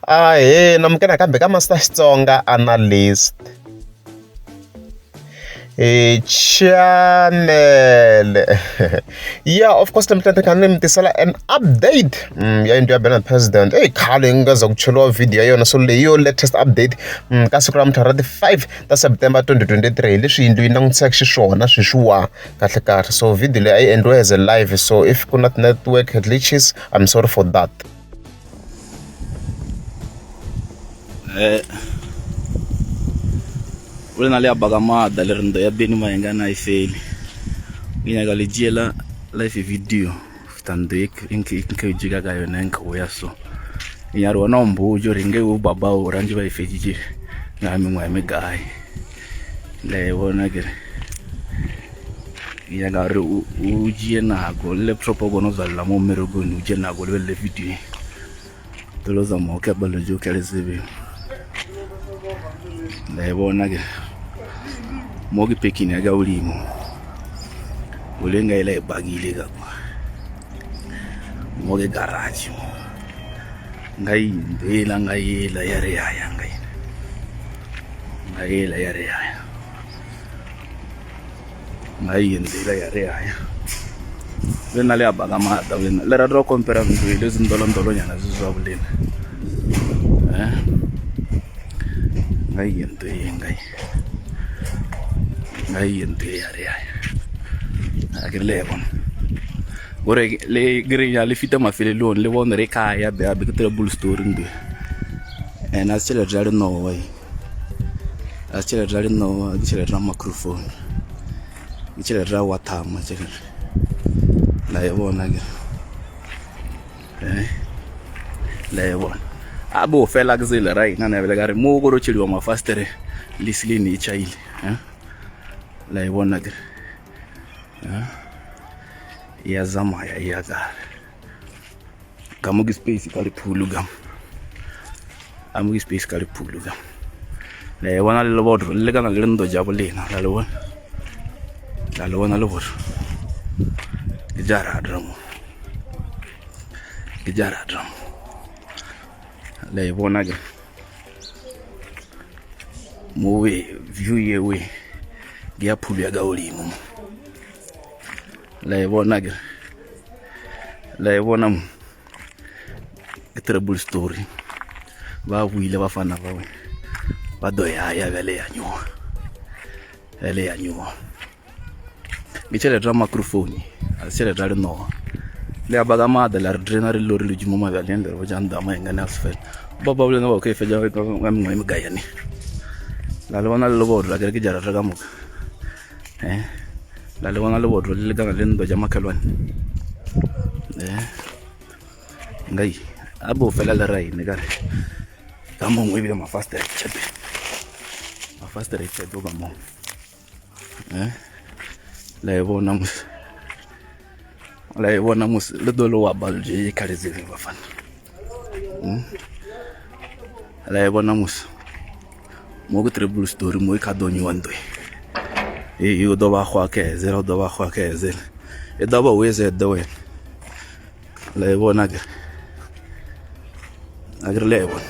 Namkena kambe ka Master Xitsonga analyst channel. Yeah, of course nimtisela an update ya into ya Bernard President khale ngazokucheliwa video yona, so leyo latest update ka siku ra mthara the 5 ta September 2023 leswi yindlu yi langutisaka xiswona swishiwa kahle kahle. So video leyi a yi endliwe as a live, so if ku na network glitches I'm sorry for that. Ule na le abagamada le rindo ya beni Mayengani a ifeli nginyaka le jela live video fitandek inke jiga ga yona nka ya so inyari wona umbujo ringe u baba u ranji ba ifejije ngami ngwa megai le wona ke inyaka re u jie na go laptop go no zalla mo merogo ni uje na go le video tolo za mo ke balo jo ke le sebe le wona ke mogi pekini aga ulimo ulenga ile bagile kakwa mogi garage ngai ndela ngai la yare yaya ngai la yare yaya ngai ndela yare yaya lena le abagama da lena le radro compare ndu le zindolo nyana zizwa bulena ngai ndela ngai ente yare agirlebon gore le grinya le fita mafele lon le won re kaya be abe ke bull story ndu and asile jare no way asile jare no asile ra microphone asile ra watama asile la yona ge la yona abo fela gzile right na be gare mo goro chili wa mafastere lisli ni chaile la yona ge ya zama ya yaga gamugi space kali pulugam amugi space kali pulugam la yona le lobodo le kana le ndo jabulena la lona lobor ijara dramo la yona ge mowe view yewegia pulu ya gaulimo la yona trouble story ba buile ba fana ba we ba doya ya gale ya nyuwa ngichele drama microphone asele dale no le abagamada la adrenaline lori lujimo magalende ro janda Mayengani asfel baba ule no ke feja ngam ngayani la lona lobo la gergi jara ragamuka la lona lobo le gana lendo jama kalwan ngai abo fela la rai negare kamo ngwe ma faster chebe gamo la yona mus le dolo wa balje kalize bafana la yona mus mo trouble story mo ikadonyi wando yo do ba khwa ke zero do ba khwa ke zero e do ba weze do we la yona ga agirle won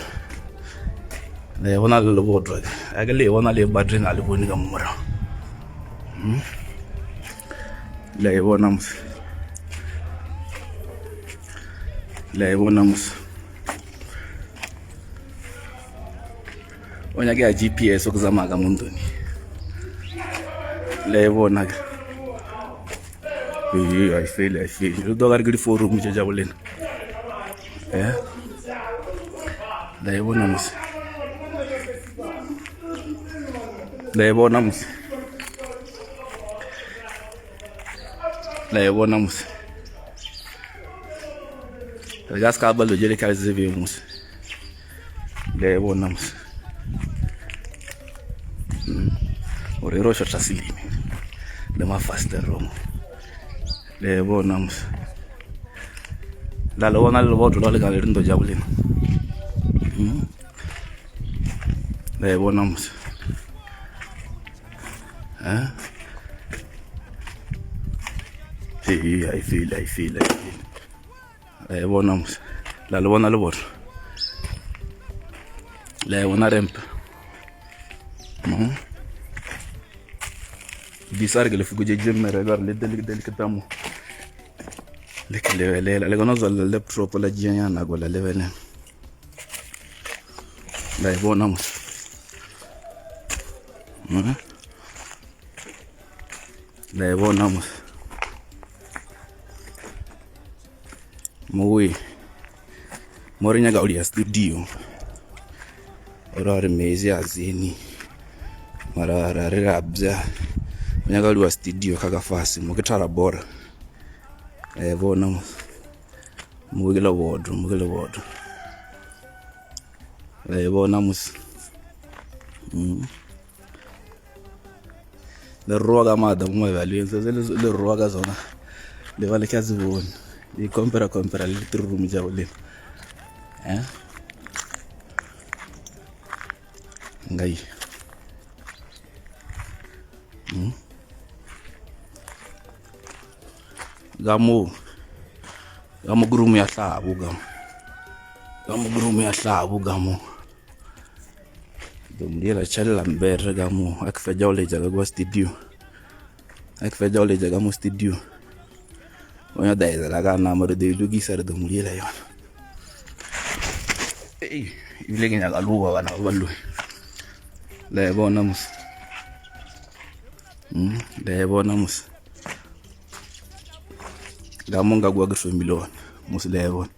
la yona le bodro agirle wona le badrina le boni gamura la yona mus onya ke GPS okuzama ga mundoni la yona ga I feel do gar gidi forum je jabulena la yona mus la yona mus gas ka balo jele ka zeve mus la yona mus ore ro shota silimi le ma faster room le yona mus la lona le bodo lo le ga le ndo jabulena la yona mus I feel. Bonamos. La lo bona lo bor. Le una ramp. Bisar que le fugo je mere gar le del ketamo. Le que le gono le propo la jinya na gola level. La bona mo. La bona mo. Moi Morinya ga ulia studio. Ora mezi azini. Mara rabza. Nyaga ulia studio kaga fasi mukitara bora. Bona mugila ward. Bona mus. Le roga mada mo value le roga zona. Le vale kazi bon. Di compara le room jawle. Ngai. Gamu group ya Hlavu gamu group ya Hlavu gamu. Domdiela challa mber gamu akfejawle jaga go studio. Akfejawle jaga mo studio. Onya dai la gana maro de lugi sar domdiela yon. Ile gina galuwa wana wallu. Le bona mus. Le bona mus. Gamonga gwa gso milon mus le bona.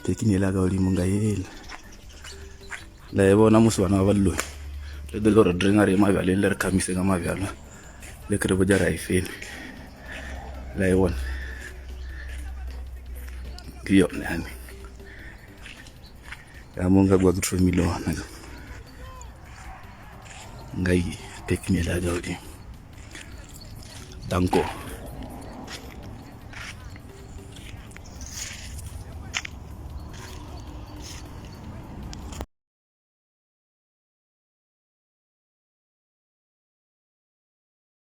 Tekini la ga oli munga yel. Le bona mus wana wallu. Le de loro drenare ma vale le kamise ga ma vale. Le krebo jara ifel. Le won. Kiyo nani. Gamonga gwa gso milon. Ngai tekini la ga oli. Danko.